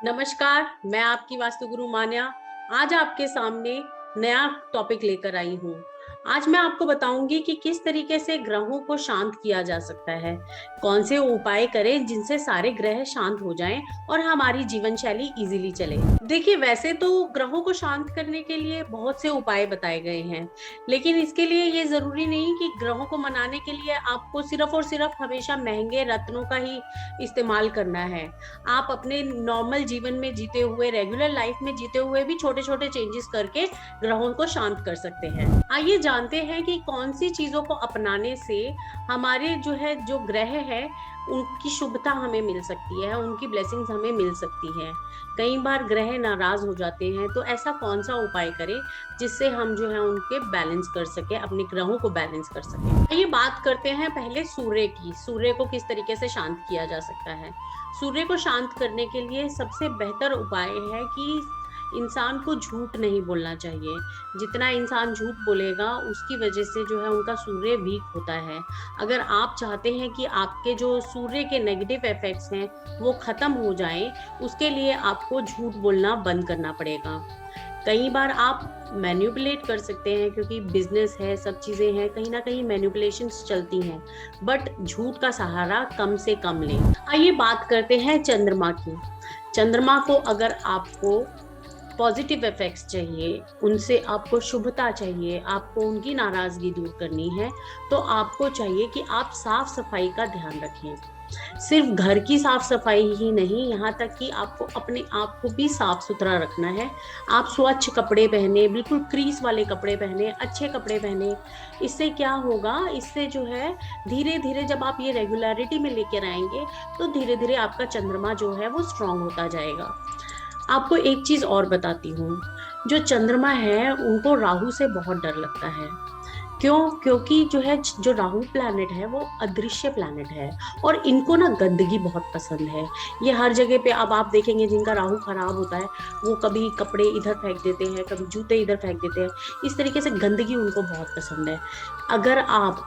नमस्कार, मैं आपकी वास्तु गुरु मान्या। आज आपके सामने नया टॉपिक लेकर आई हूँ। आज मैं आपको बताऊंगी कि किस तरीके से ग्रहों को शांत किया जा सकता है। कौन से उपाय करें जिनसे सारे ग्रह शांत हो जाएं और हमारी जीवन शैली इजीली चले। देखिए, वैसे तो ग्रहों को शांत करने के लिए बहुत से उपाय बताए गए हैं, लेकिन इसके लिए ये जरूरी नहीं कि ग्रहों को मनाने के लिए आपको सिर्फ और सिर्फ हमेशा महंगे रत्नों का ही इस्तेमाल करना है। आप अपने नॉर्मल जीवन में जीते हुए, रेगुलर लाइफ में जीते हुए भी छोटे छोटे चेंजेस करके ग्रहों को शांत कर सकते हैं। आइए जानते हैं कि कौन सी चीजों को अपनाने से हमारे जो ग्रह है उनकी शुभता हमें मिल सकती है, उनकी ब्लेसिंग्स हमें मिल सकती है। कई बार ग्रह नाराज हो जाते हैं, तो ऐसा कौन सा उपाय करें जिससे हम उनके बैलेंस कर सके, अपने ग्रहों को बैलेंस कर सके। ये बात करते हैं पहले सूर्य की। सूर्य को किस तरीके से शांत किया जा सकता है। सूर्य को शांत करने के लिए सबसे बेहतर उपाय है कि इंसान को झूठ नहीं बोलना चाहिए। जितना इंसान झूठ बोलेगा उसकी वजह से उनका सूर्य वीक होता है। अगर आप चाहते हैं कि आपके जो सूर्य के नेगेटिव इफेक्ट्स हैं वो खत्म हो जाएं, उसके लिए आपको झूठ बोलना बंद करना पड़ेगा। कई बार आप मैन्युपुलेट कर सकते हैं, क्योंकि बिजनेस है, सब चीजें हैं, कहीं ना कहीं मैन्युपुलेशंस चलती हैं, बट झूठ का सहारा कम से कम लें। आइए बात करते हैं चंद्रमा की। चंद्रमा को अगर आपको पॉजिटिव इफेक्ट्स चाहिए, उनसे आपको शुभता चाहिए, आपको उनकी नाराजगी दूर करनी है, तो आपको चाहिए कि आप साफ सफाई का ध्यान रखें। सिर्फ घर की साफ सफाई ही नहीं, यहाँ तक कि आपको अपने आप को भी साफ सुथरा रखना है। आप स्वच्छ कपड़े पहने, बिल्कुल क्रीज वाले कपड़े पहने, अच्छे कपड़े पहने। इससे क्या होगा, इससे धीरे धीरे जब आप ये रेगुलरिटी में लेकर आएंगे, तो धीरे धीरे आपका चंद्रमा वो स्ट्रांग होता जाएगा। आपको एक चीज और बताती हूँ, जो चंद्रमा है उनको राहु से बहुत डर लगता है। क्यों? क्योंकि जो राहु प्लैनेट है वो अदृश्य प्लैनेट है, और इनको ना गंदगी बहुत पसंद है। ये हर जगह पे अब आप देखेंगे जिनका राहु खराब होता है, वो कभी कपड़े इधर फेंक देते हैं, कभी जूते इधर फेंक देते हैं। इस तरीके से गंदगी उनको बहुत पसंद है। अगर आप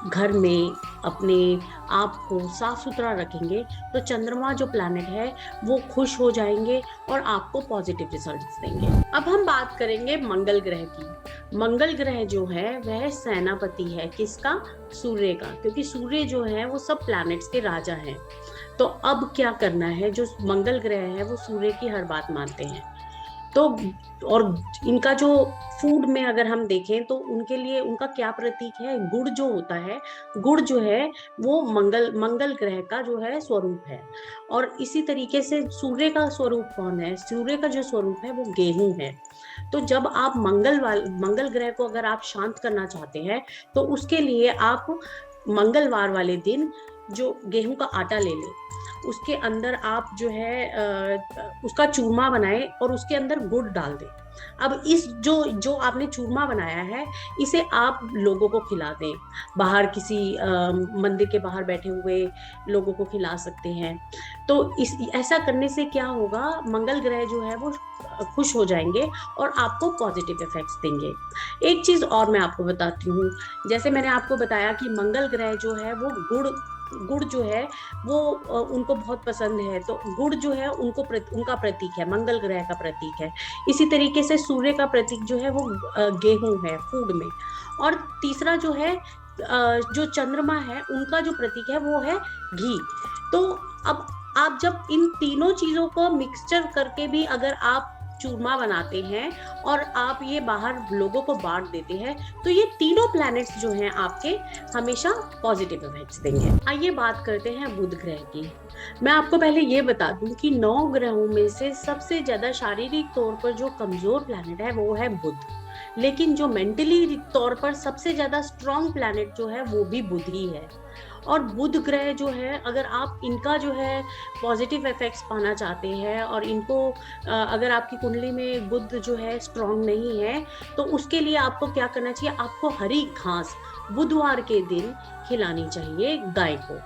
घर में अपने आप को साफ सुथरा रखेंगे, तो चंद्रमा जो प्लैनेट है वो खुश हो जाएंगे और आपको पॉजिटिव रिजल्ट्स देंगे। अब हम बात करेंगे मंगल ग्रह की। मंगल ग्रह जो है वह सेनापति है किसका? सूर्य का, क्योंकि सूर्य वो सब प्लैनेट्स के राजा हैं। तो अब क्या करना है, जो मंगल ग्रह है वो सूर्य की हर बात मानते हैं। तो और इनका जो फूड में अगर हम देखें तो उनके लिए उनका क्या प्रतीक है? गुड़ जो होता है, गुड़ वो मंगल ग्रह का स्वरूप है। और इसी तरीके से सूर्य का स्वरूप कौन है? सूर्य का जो स्वरूप है वो गेहूं है। तो जब आप मंगल ग्रह को अगर आप शांत करना चाहते हैं, तो उसके लिए आप मंगलवार वाले दिन जो गेहूं का आटा ले लें, उसके अंदर आप उसका चूरमा बनाएं और उसके अंदर गुड़ डाल दें। अब इस जो आपने चूरमा बनाया है, इसे आप लोगों को खिला दें। बाहर किसी मंदिर के बाहर बैठे हुए लोगों को खिला सकते हैं। तो ऐसा करने से क्या होगा, मंगल ग्रह वो खुश हो जाएंगे और आपको पॉजिटिव इफेक्ट्स देंगे। एक चीज और मैं आपको बताती हूँ। जैसे मैंने आपको बताया कि मंगल ग्रह वो गुड़ वो उनको बहुत पसंद है, तो गुड़ उनका प्रतीक है, मंगल ग्रह का प्रतीक है। इसी तरीके से सूर्य का प्रतीक वो गेहूं है फूड में। और तीसरा जो चंद्रमा है, उनका जो प्रतीक है वो है घी। तो अब आप जब इन तीनों चीजों को मिक्सचर करके भी अगर आप चूरमा बनाते हैं और आप ये बाहर लोगों को बांट देते हैं, तो ये तीनों प्लैनेट्स आपके हमेशा पॉजिटिव इफेक्ट्स देंगे। आइए बात करते हैं बुध ग्रह की। मैं आपको पहले ये बता दूं कि 9 ग्रहों में से सबसे ज्यादा शारीरिक तौर पर जो कमजोर प्लैनेट है वो है बुध, लेकिन जो मेंटली तौर पर सबसे ज्यादा स्ट्रॉन्ग प्लैनेट वो भी बुध ही है। और बुध ग्रह अगर आप इनका पॉजिटिव इफेक्ट्स पाना चाहते हैं, और इनको अगर आपकी कुंडली में बुध स्ट्रॉन्ग नहीं है, तो उसके लिए आपको क्या करना चाहिए? आपको हरी घास बुधवार के दिन खिलानी चाहिए गाय को।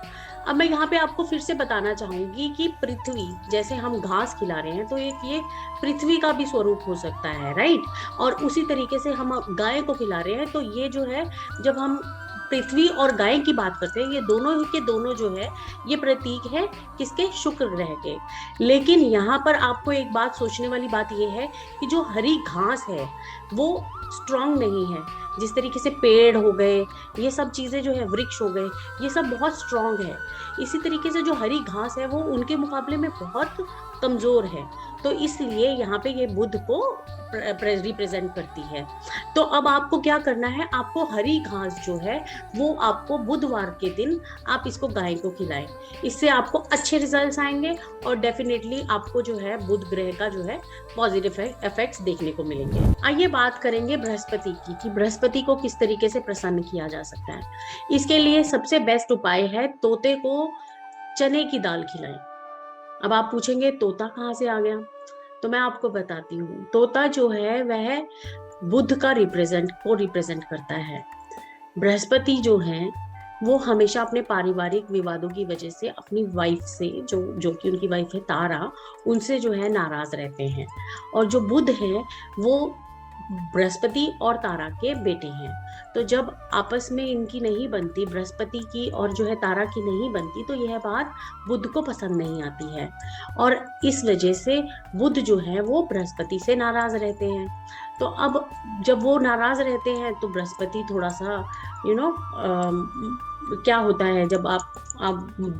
अब मैं यहाँ पे आपको फिर से बताना चाहूंगी कि पृथ्वी, जैसे हम घास खिला रहे हैं, तो ये पृथ्वी का भी स्वरूप हो सकता है, राइट? और उसी तरीके से हम गाय को खिला रहे हैं, तो ये जब हम पृथ्वी और गाय की बात करते हैं, ये दोनों ही के दोनों जो है ये प्रतीक है किसके, शुक्र ग्रह के। लेकिन यहाँ पर आपको एक बात सोचने वाली बात ये है कि जो हरी घास है वो स्ट्रांग नहीं है। जिस तरीके से पेड़ हो गए, ये सब चीजें जो है, वृक्ष हो गए, ये सब बहुत स्ट्रांग है। इसी तरीके से जो हरी घास है वो उनके मुकाबले में बहुत कमजोर है। तो इसलिए यहाँ पे ये बुध को रिप्रेजेंट करती है। तो अब आपको क्या करना है, आपको हरी घास जो है वो आपको बुधवार के दिन आप इसको गाय को खिलाएं। इससे आपको अच्छे रिजल्ट्स आएंगे और डेफिनेटली आपको जो है बुध ग्रह का जो है पॉजिटिव इफेक्ट्स देखने को मिलेंगे। आइए बात करेंगे बृहस्पति की, कि बृहस्पति को किस तरीके से प्रसन्न किया जा सकता है। इसके लिए सबसे बेस्ट उपाय है तोते को चने की दाल खिलाएं। अब आप पूछेंगे तोता कहाँ से आ गया, तो मैं आपको बताती हूँ। तोता जो है वह बुध का रिप्रेजेंट करता है। बृहस्पति जो है वो हमेशा अपने पारिवारिक विवादों की वजह से अपनी वाइफ से, जो कि उनकी वाइफ है तारा, उनसे जो है नाराज रहते हैं। और जो बुध है वो बृहस्पति और तारा के बेटे हैं। तो जब आपस में इनकी नहीं बनती, बृहस्पति की और जो है तारा की नहीं बनती, तो यह बात बुध को पसंद नहीं आती है और इस वजह से बुध जो है वो बृहस्पति से नाराज रहते हैं। तो अब जब वो नाराज रहते हैं तो बृहस्पति थोड़ा सा क्या होता है, जब आप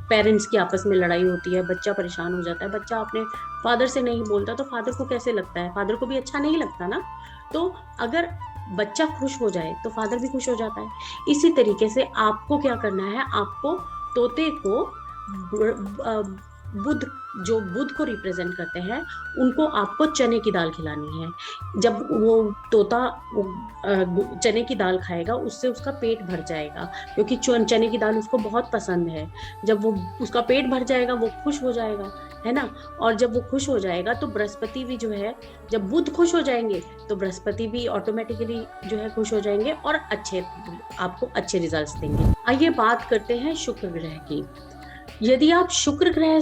पेरेंट्स की आपस में लड़ाई होती है, बच्चा परेशान हो जाता है, बच्चा अपने फादर से नहीं बोलता, तो फादर को कैसे लगता है, फादर को भी अच्छा नहीं लगता ना। तो अगर बच्चा खुश हो जाए तो फादर भी खुश हो जाता है। इसी तरीके से आपको क्या करना है, आपको तोते को बुध को रिप्रेजेंट करते हैं, उनको आपको चने की दाल खिलानी है। जब वो तोता चने की दाल खाएगा उससे उसका पेट भर जाएगा, क्योंकि चने की दाल उसको बहुत पसंद है। जब वो उसका पेट भर जाएगा वो खुश हो जाएगा, है ना। और जब वो खुश हो जाएगा तो बृहस्पति भी जो है, जब बुध खुश हो जाएंगे तो बृहस्पति भी ऑटोमेटिकली जो है खुश हो जाएंगे और आपको अच्छे रिजल्ट्स देंगे। आइए बात करते हैं शुक्र ग्रह की। यदि आप शुक्र ग्रह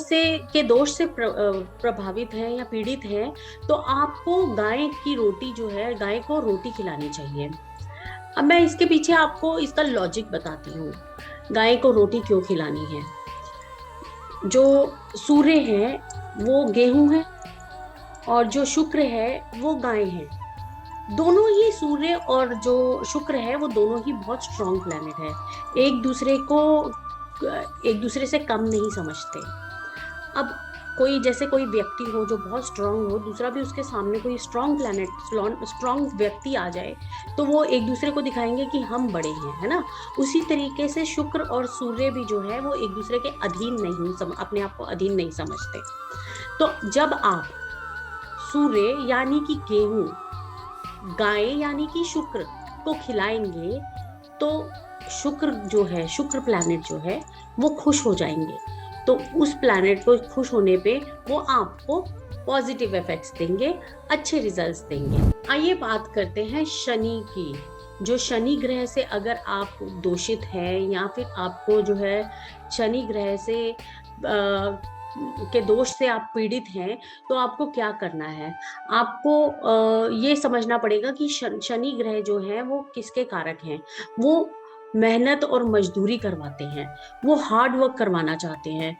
के दोष से प्रभावित हैं या पीड़ित हैं, तो आपको गाय की रोटी जो है, गाय को रोटी खिलानी चाहिए। अब मैं इसके पीछे आपको इसका लॉजिक बताती हूँ, गाय को रोटी क्यों खिलानी है। जो सूर्य है वो गेहूं है और जो शुक्र है वो गाय है। दोनों ही, सूर्य और जो शुक्र है, वो दोनों ही बहुत स्ट्रॉन्ग प्लैनेट है, एक दूसरे से कम नहीं समझते। अब कोई व्यक्ति हो जो बहुत स्ट्रांग हो, दूसरा भी उसके सामने कोई स्ट्रांग व्यक्ति आ जाए, तो वो एक दूसरे को दिखाएंगे कि हम बड़े हैं, है ना। उसी तरीके से शुक्र और सूर्य भी जो है वो एक दूसरे के अधीन नहीं, अपने आप को अधीन नहीं समझते। तो जब आप सूर्य यानी कि गेहूं, गाय यानी कि शुक्र को खिलाएंगे तो शुक्र प्लैनेट जो है वो खुश हो जाएंगे। तो उस प्लैनेट को खुश होने पे वो आपको पॉजिटिव इफेक्ट्स देंगे, अच्छे रिजल्ट्स देंगे। आइए बात करते हैं शनि की। जो शनि ग्रह से अगर आप दोषित हैं या फिर आपको जो है शनि ग्रह से के दोष से आप पीड़ित हैं, तो आपको क्या करना है, आपको ये समझना पड़ेगा कि शनि ग्रह जो है वो किसके कारक हैं। वो मेहनत और मजदूरी करवाते हैं, वो हार्ड वर्क करवाना चाहते हैं।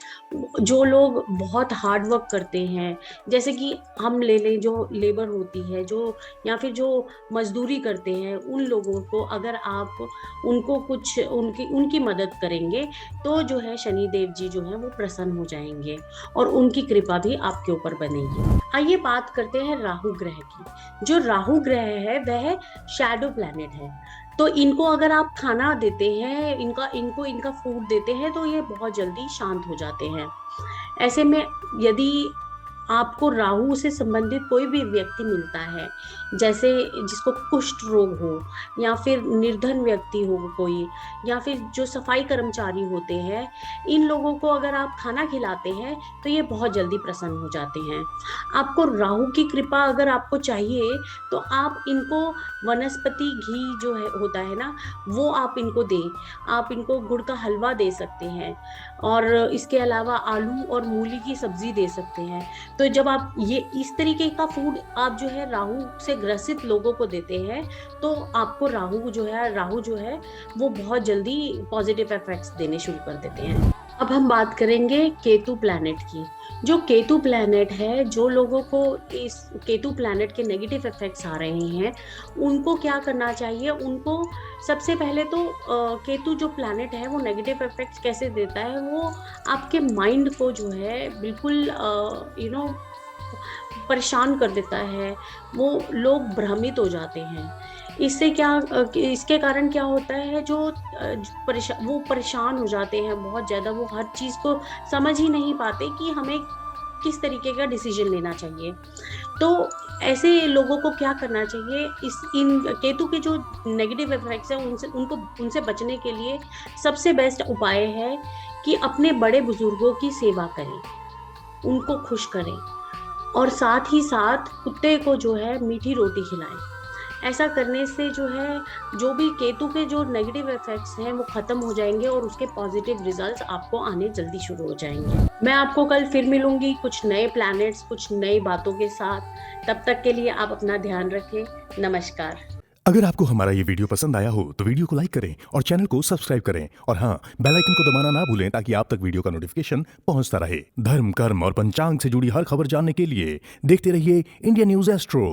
जो लोग बहुत हार्ड वर्क करते हैं, जैसे कि हम ले लें, जो लेबर होती है, जो या फिर जो मजदूरी करते हैं, उन लोगों को अगर आप उनको कुछ उनकी मदद करेंगे तो जो है शनि देव जी जो है वो प्रसन्न हो जाएंगे और उनकी कृपा भी आपके ऊपर बनेगी। आइए बात करते हैं राहु ग्रह की। जो राहु ग्रह है वह शैडो प्लैनेट है। तो इनको अगर आप खाना देते हैं, इनका फूड देते हैं, तो ये बहुत जल्दी शांत हो जाते हैं। ऐसे में यदि आपको राहु से संबंधित कोई भी व्यक्ति मिलता है, जैसे जिसको कुष्ठ रोग हो या फिर निर्धन व्यक्ति हो कोई, या फिर जो सफाई कर्मचारी होते हैं, इन लोगों को अगर आप खाना खिलाते हैं तो ये बहुत जल्दी प्रसन्न हो जाते हैं। आपको राहु की कृपा अगर आपको चाहिए तो आप इनको वनस्पति घी जो है होता है ना, वो आप इनको दें। आप इनको गुड़ का हलवा दे सकते हैं और इसके अलावा आलू और मूली की सब्जी दे सकते हैं। तो तो जब आप ये इस तरीके का फूड आप जो है राहु से ग्रसित लोगों को देते हैं, तो आपको राहु जो है वो बहुत जल्दी पॉजिटिव इफेक्ट्स देने शुरू कर देते हैं। अब हम बात करेंगे केतु प्लैनेट की। जो केतु प्लैनेट है, जो लोगों को इस केतु प्लैनेट के नेगेटिव इफेक्ट्स आ रहे हैं, उनको क्या करना चाहिए? उनको सबसे पहले तो केतु जो प्लैनेट है वो नेगेटिव इफेक्ट्स कैसे देता है? वो आपके माइंड को जो है बिल्कुल परेशान कर देता है। वो लोग भ्रमित हो जाते हैं। इसके कारण क्या होता है, जो वो परेशान हो जाते हैं बहुत ज़्यादा। वो हर चीज़ को समझ ही नहीं पाते कि हमें किस तरीके का डिसीजन लेना चाहिए। तो ऐसे लोगों को क्या करना चाहिए? इन केतु के जो नेगेटिव इफेक्ट्स हैं उनसे बचने के लिए सबसे बेस्ट उपाय है कि अपने बड़े बुजुर्गों की सेवा करें, उनको खुश करें, और साथ ही साथ कुत्ते को जो है मीठी रोटी खिलाएं। ऐसा करने से जो है, जो भी केतु के जो नेगेटिव इफेक्ट्स हैं वो खत्म हो जाएंगे और उसके पॉजिटिव रिजल्ट्स आपको आने जल्दी शुरू हो जाएंगे। मैं आपको कल फिर मिलूंगी कुछ नए प्लैनेट्स, कुछ नई बातों के साथ। तब तक के लिए आप अपना ध्यान रखें। नमस्कार। अगर आपको हमारा ये वीडियो पसंद आया हो तो वीडियो को लाइक करें और चैनल को सब्सक्राइब करें, और हाँ, बेल आइकन को दबाना ना भूलें ताकि आप तक वीडियो का नोटिफिकेशन पहुंचता रहे। धर्म, कर्म और पंचांग से जुड़ी हर खबर जानने के लिए देखते रहिए इंडिया न्यूज एस्ट्रो।